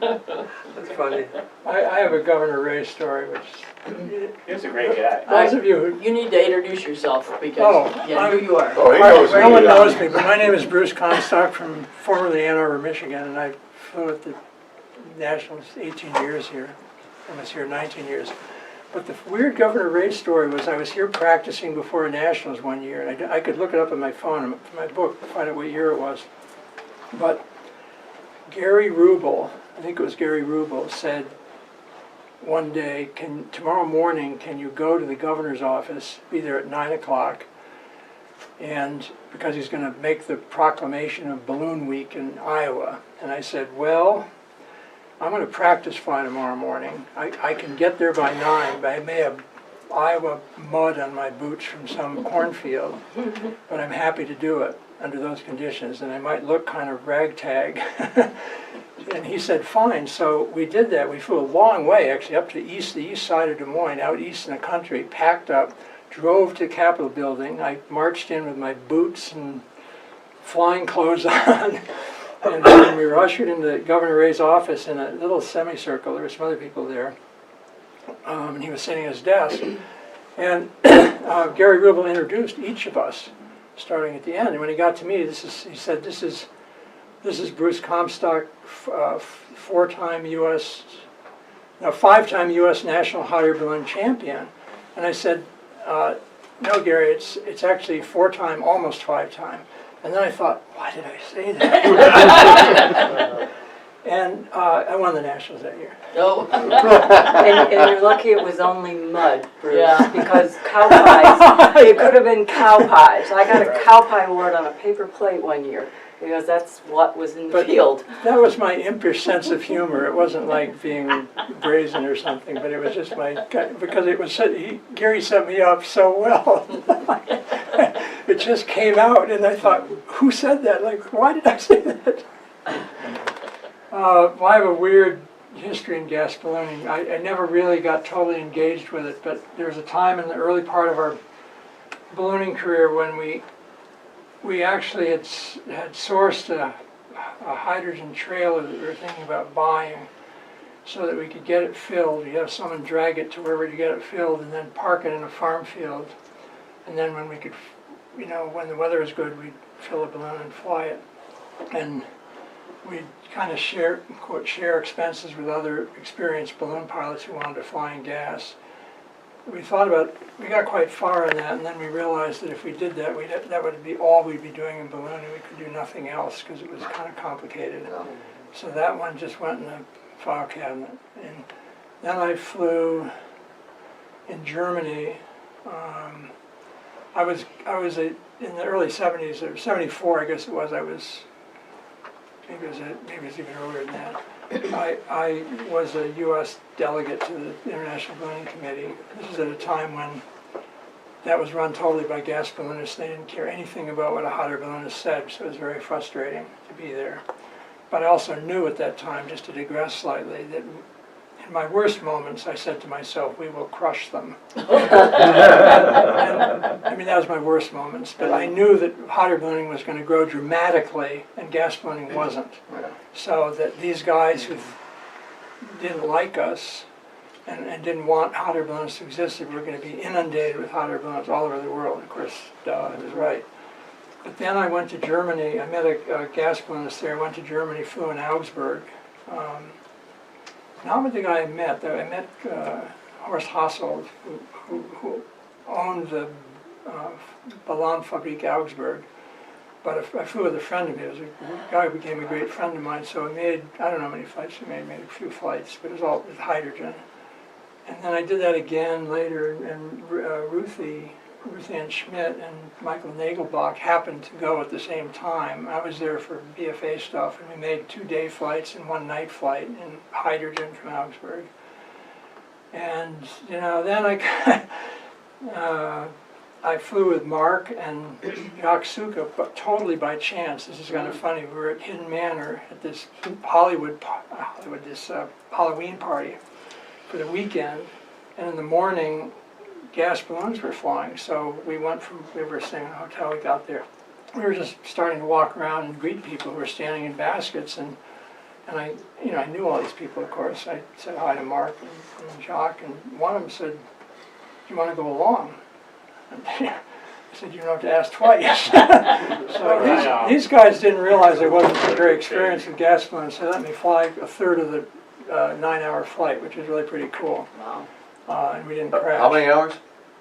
That's funny. I have a Governor Ray story, which He was a great guy. those of you who You need to introduce yourself Oh, because, yeah, who you are. Oh, he knows no one me. knows me, but my name is Bruce Comstock from formerly Ann Arbor, Michigan, and I flew at the Nationals 18 years here. I was here 19 years. But the weird Governor Ray story was I was here practicing before a Nationals one year, and I could look it up in my phone, in my book, to find out what year it was. But Gary Rubel, I think it was Gary Rubel, said one day, tomorrow morning, can you go to the governor's office, be there at 9 o'clock, and because he's going to make the proclamation of Balloon Week in Iowa. And I said, well, I'm going to practice fly tomorrow morning. I can get there by 9, but I may have Iowa mud on my boots from some cornfield, but I'm happy to do it under those conditions, and I might look kind of ragtag. And he said, fine. So we did that. We flew a long way, actually, up to the east side of Des Moines, out east in the country, packed up, drove to the Capitol building. I marched in with my boots and flying clothes on. And then we were ushered into Governor Ray's office in a little semicircle. There were some other people there. And he was sitting at his desk. And Gary Rubel introduced each of us, starting at the end. And when he got to me, he said, this is Bruce Comstock, five-time U.S. National Hot Air Balloon Champion. And I said, no, Gary, it's actually 4-time, almost 5-time. And then I thought, why did I say that? And I won the Nationals that year. No. And you're lucky it was only mud, Bruce, Yeah. because cow pies, it could have been cow pies. I got a cow pie award on a paper plate one year, because that's what was in the But field. that was my impish sense of humor. It wasn't like being brazen or something, but it was just because it was Gary set me up so well. It just came out, and I thought, who said that? Like, why did I say that? Well, I have a weird history in gas ballooning. I never really got totally engaged with it, but there was a time in the early part of our ballooning career when we actually had sourced a hydrogen trailer that we were thinking about buying so that we could get it filled. You have someone drag it to wherever to get it filled and then park it in a farm field. And then when we could, when the weather was good, we'd fill a balloon and fly it. And we'd kind of share expenses with other experienced balloon pilots who wanted to fly in gas. We got quite far in that, and then we realized that if we did that, that would be all we'd be doing in ballooning. We could do nothing else because it was kind of complicated. So that one just went in the file cabinet. And then I flew in Germany. I was in the early 70s, or 74, I guess it was. Maybe it was even earlier than that. I was a U.S. delegate to the International Ballooning Committee. This was at a time when that was run totally by gas balloonists. They didn't care anything about what a hot air balloonist said, so it was very frustrating to be there. But I also knew at that time, just to digress slightly, that in my worst moments, I said to myself, we will crush them. And, that was my worst moments. But I knew that hot air ballooning was going to grow dramatically, and gas ballooning wasn't. So that these guys who didn't like us and didn't want hot air balloons to exist, that we were going to be inundated with hot air balloons all over the world. Of course, I was right. But then I went to Germany. I met a gas balloonist there. I went to Germany, flew in Augsburg. Not with the guy I met, though. I met Horst Hasselt, who owned the Ballonfabrik Augsburg. But I flew with a friend of his, a guy who became a great friend of mine. So we made, I don't know how many flights we made a few flights, but it was all with hydrogen. And then I did that again later, and Ruth Ann Schmidt and Michael Nagelbach happened to go at the same time. I was there for BFA stuff, and we made 2-day flights and 1-night flight in hydrogen from Augsburg. And then I flew with Mark and Jacques Suka, but totally by chance. This is kind of funny. We were at Hidden Manor at this Halloween party for the weekend, and in the morning, gas balloons were flying. So we were staying in a hotel, we got there. We were just starting to walk around and greet people who were standing in baskets, and And I knew all these people, of course. I said hi to Mark and Jacques, and one of them said, "Do you want to go along?" And I said, "You don't have to ask twice." So these guys didn't realize I wasn't very experienced with gas balloons, so they let me fly a third of the 9-hour flight, which is really pretty cool. Wow. And we didn't crash. How many hours?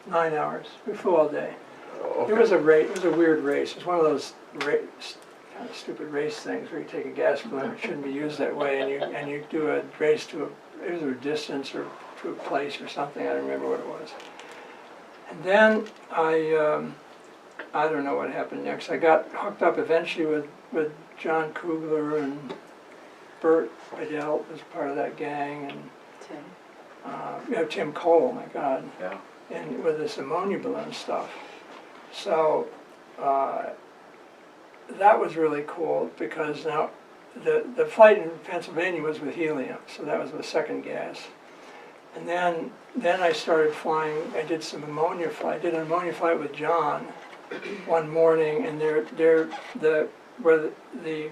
9 hours. We flew all day. Oh, It was a race. It was a weird race. It was one of those kind of stupid race things where you take a gas balloon, it shouldn't be used that way, and you do a race to either a distance or to a place or something. I don't remember what it was. And then I don't know what happened next. I got hooked up eventually with John Kugler, and Bert Bedell was part of that gang, and Tim Cole, my God, Yeah. and with this ammonia balloon stuff. So that was really cool, because now the flight in Pennsylvania was with helium, so that was the second gas. And then I started flying. I did some ammonia flight. I did an ammonia flight with John one morning, and where the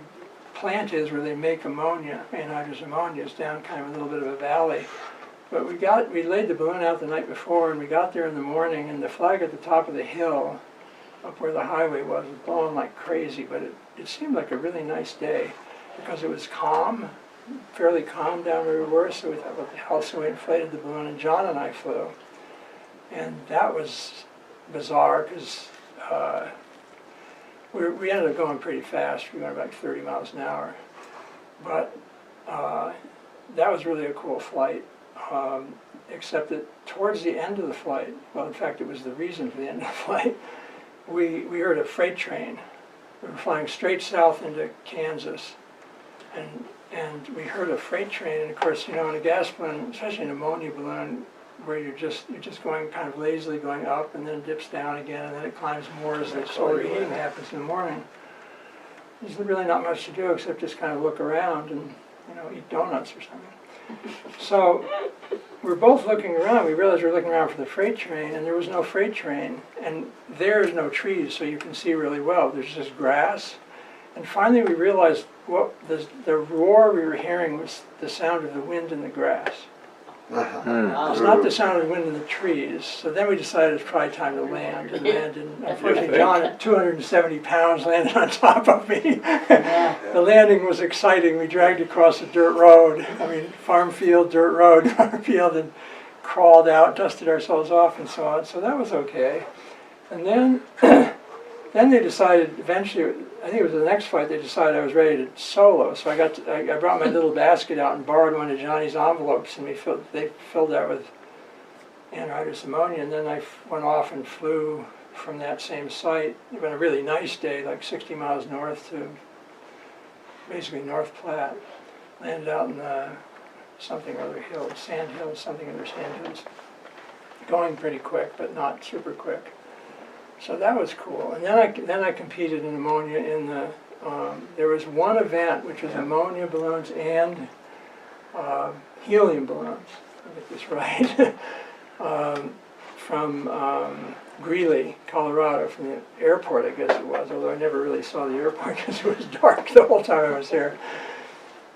plant is where they make ammonia, anhydrous ammonia, is down kind of a little bit of a valley. But we laid the balloon out the night before, and we got there in the morning, and the flag at the top of the hill, up where the highway was blowing like crazy, but it seemed like a really nice day, because it was calm, fairly calm down where we were, so we thought, what the hell, so we inflated the balloon, and John and I flew. And that was bizarre, because we ended up going pretty fast. We went about 30 miles an hour. But that was really a cool flight, except that towards the end of the flight, well, in fact, it was the reason for the end of the flight, we heard a freight train. We were flying straight south into Kansas, and we heard a freight train, and of course, in a gas balloon, especially an ammonia balloon, where you're just going kind of lazily going up, and then it dips down again, and then it climbs more as the solar heating happens in the morning. There's really not much to do except just kind of look around and eat donuts or something. So we're both looking around. We realized we're looking around for the freight train, and there was no freight train, and there's no trees, so you can see really well. There's just grass. And finally we realized the roar we were hearing was the sound of the wind in the grass. It's not the sound of the wind in the trees. So then we decided it's probably time to land. And unfortunately, John, at 270 pounds, landed on top of me. The landing was exciting. We dragged across a dirt road. Farm field, dirt road, farm field, and crawled out, dusted ourselves off, and so on. So that was okay. And then they decided eventually, I think it was the next flight, they decided I was ready to solo. So I brought my little basket out and borrowed one of Johnny's envelopes, and they filled that with anhydrous ammonia. And then I went off and flew from that same site. It was a really nice day, like 60 miles north to basically North Platte. Landed out in something or other hills, sand hills, something under sand hills. Going pretty quick, but not super quick. So that was cool. And then I competed in ammonia in there was one event which was ammonia balloons and helium balloons. I get this right. From Greeley, Colorado, from the airport, I guess it was, although I never really saw the airport because it was dark the whole time I was there.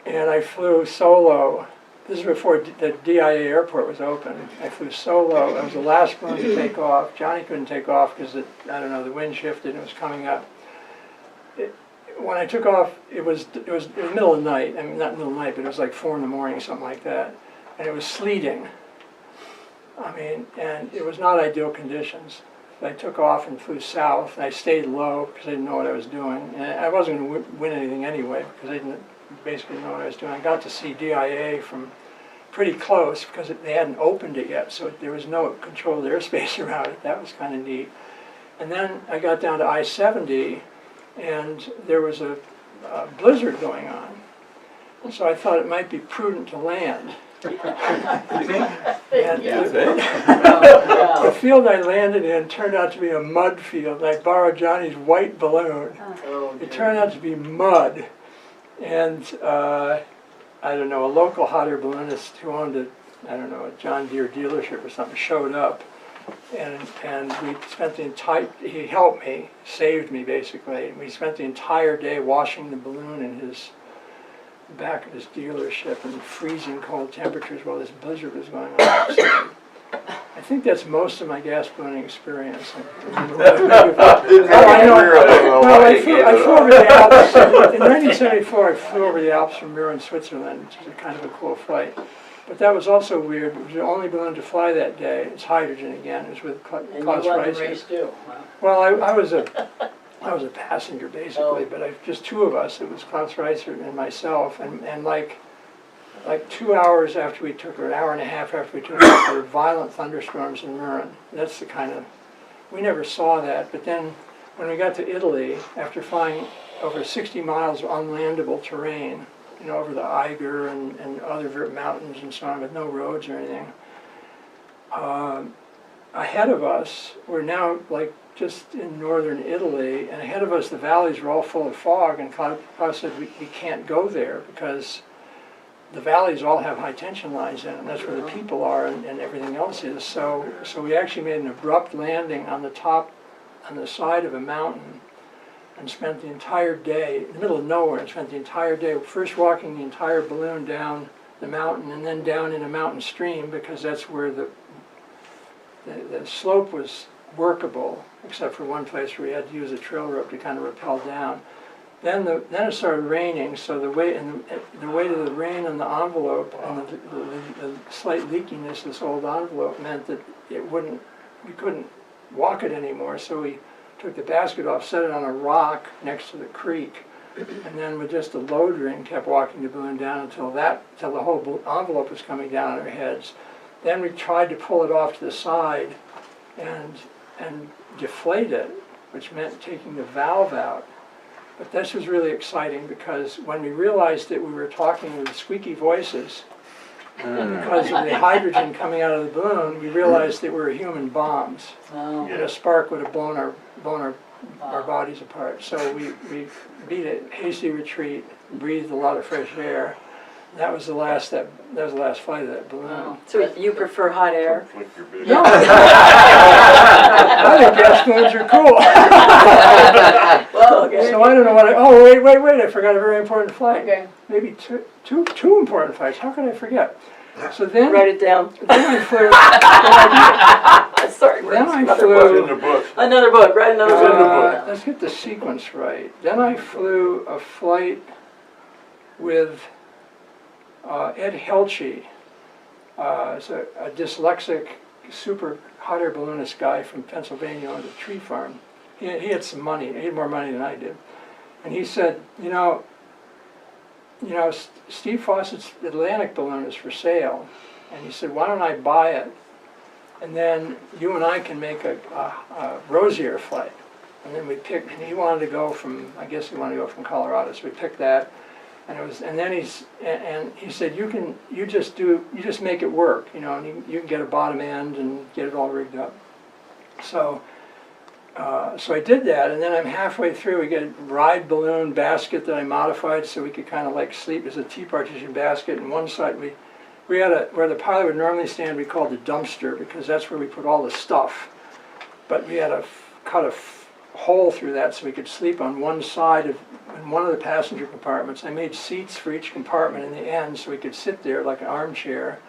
And I flew solo. This is before the DIA airport was open. I flew solo. I was the last balloon to take off. Johnny couldn't take off because, the wind shifted and it was coming up. When I took off, it was middle of the night. Not middle of the night, but it was like 4 in the morning, something like that. And it was sleeting. And it was not ideal conditions. I took off and flew south, and I stayed low because I didn't know what I was doing. And I wasn't going to win anything anyway because I didn't basically know what I was doing. I got to see DIA from pretty close because they hadn't opened it yet, so there was no controlled airspace around it. That was kind of neat. And then I got down to I-70, and there was a blizzard going on. And so I thought it might be prudent to land. And the field I landed in turned out to be a mud field. I borrowed Johnny's white balloon. It turned out to be mud. And a local hot air balloonist who owned a John Deere dealership or something showed up, and we spent he helped me, saved me basically. We spent the entire day washing the balloon in his the back of this dealership in freezing cold temperatures while this blizzard was going on outside. I think that's most of my gas ballooning experience. I flew over the Alps. In 1974, I flew over the Alps from Mürren, Switzerland, which is a kind of a cool flight. But that was also weird. It was the only balloon to fly that day. It's hydrogen again. It was with Klaus And you won the Reisner. race too. Wow. Well, I was a passenger basically, but just two of us. It was Klaus Reisner and myself, and like 2 hours after we took, or an hour and a half after we took off, there were violent thunderstorms in Mürren. That's the kind of, we never saw that. But then when we got to Italy, after flying over 60 miles of unlandable terrain, you know, over the Eiger and other mountains and so on, with no roads or anything, ahead of us, we're now like just in northern Italy, and ahead of us the valleys were all full of fog, and Klaus said we can't go there because the valleys all have high tension lines in them. That's where the people are and everything else is. So we actually made an abrupt landing on the top, on the side of a mountain, and spent the entire day in the middle of nowhere, and spent the entire day first walking the entire balloon down the mountain and then down in a mountain stream, because that's where the slope was workable, except for one place where we had to use a trail rope to kind of rappel down. Then it started raining, so the weight of the rain on the envelope and the slight leakiness of this old envelope meant that we couldn't walk it anymore. So we took the basket off, set it on a rock next to the creek, and then with just a load ring kept walking the balloon down until the whole envelope was coming down on our heads. Then we tried to pull it off to the side and deflate it, which meant taking the valve out. But this was really exciting because when we realized that we were talking with squeaky voices because of the hydrogen coming out of the balloon, we realized that we were human bombs. Oh. And a spark would have blown our bodies apart. So we beat a hasty retreat, breathed a lot of fresh air. That was the last flight of that balloon. Wow. So you prefer hot air? No. I think gas balloons are cool. Well, okay. So I don't know what wait, I forgot a very important flight. Okay. Maybe two important flights. How could I forget? So then, Write it down. then I flew, Sorry, then I another flew, book. Another book, write another book. let's get the sequence right. Then I flew a flight with Ed Helchi, is a dyslexic, super hot air balloonist guy from Pennsylvania on the tree farm. He had some money. He had more money than I did. And he said, you know, Steve Fawcett's Atlantic balloon is for sale. And he said, why don't I buy it? And then you and I can make a Rosier flight. And then we picked, and he wanted to go from, I guess he wanted to go from Colorado, so we picked that. And then he said, you just make it work, you know, and you can get a bottom end and get it all rigged up. So I did that, and then I'm halfway through. We get a ride balloon basket that I modified so we could kind of like sleep as a T-partition basket. And one side we had where the pilot would normally stand, we called the dumpster, because that's where we put all the stuff. But we had to cut a hole through that so we could sleep on one side in one of the passenger compartments. I made seats for each compartment in the end so we could sit there like an armchair.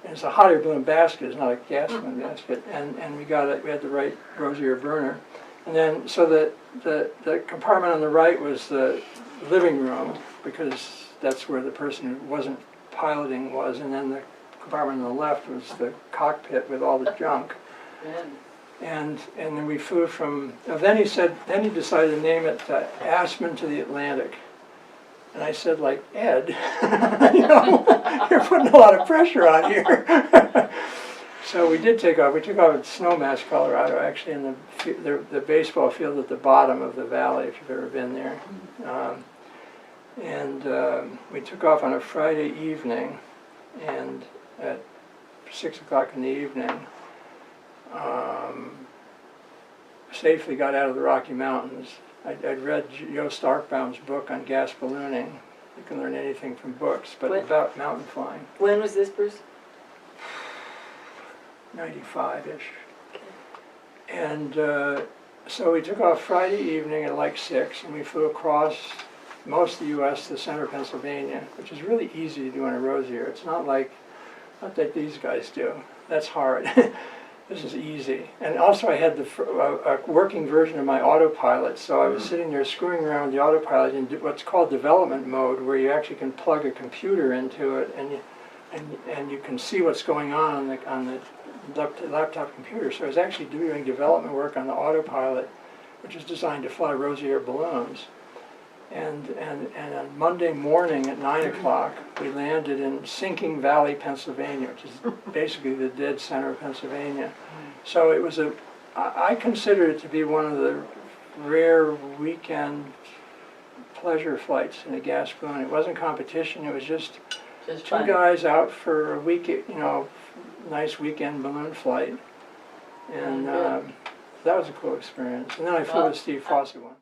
And it's a hot air balloon basket, it's not a gas balloon basket. And we had the right Rosier burner. And then, so the compartment on the right was the living room, because that's where the person who wasn't piloting was. And then the compartment on the left was the cockpit with all the junk. And then we flew from, then he decided to name it Aspen to the Atlantic. And I said, like, Ed, you know, you're putting a lot of pressure on here. So we did take off. We took off at Snowmass, Colorado, actually, in the baseball field at the bottom of the valley, if you've ever been there. We took off on a Friday evening, and at 6 o'clock in the evening, safely got out of the Rocky Mountains. I'd read Joe Starkbaum's book on gas ballooning. You can learn anything from books, but about mountain flying. When was this, Bruce? 95-ish. And so we took off Friday evening at like 6, and we flew across most of the US to center Pennsylvania, which is really easy to do in a Rosier. It's not like these guys do. That's hard. This is easy. And also I had a working version of my autopilot, so I was sitting there screwing around with the autopilot in what's called development mode, where you actually can plug a computer into it and you can see what's going on the laptop computer. So I was actually doing development work on the autopilot, which is designed to fly Rosier balloons. And on Monday morning at 9 o'clock, we landed in Sinking Valley, Pennsylvania, which is basically the dead center of Pennsylvania. So it was I consider it to be one of the rare weekend pleasure flights in a gas balloon. It wasn't competition, it was just two fun. guys out for a week, nice weekend balloon flight. And Good. that was a cool experience. And then I flew with Steve Fosse once.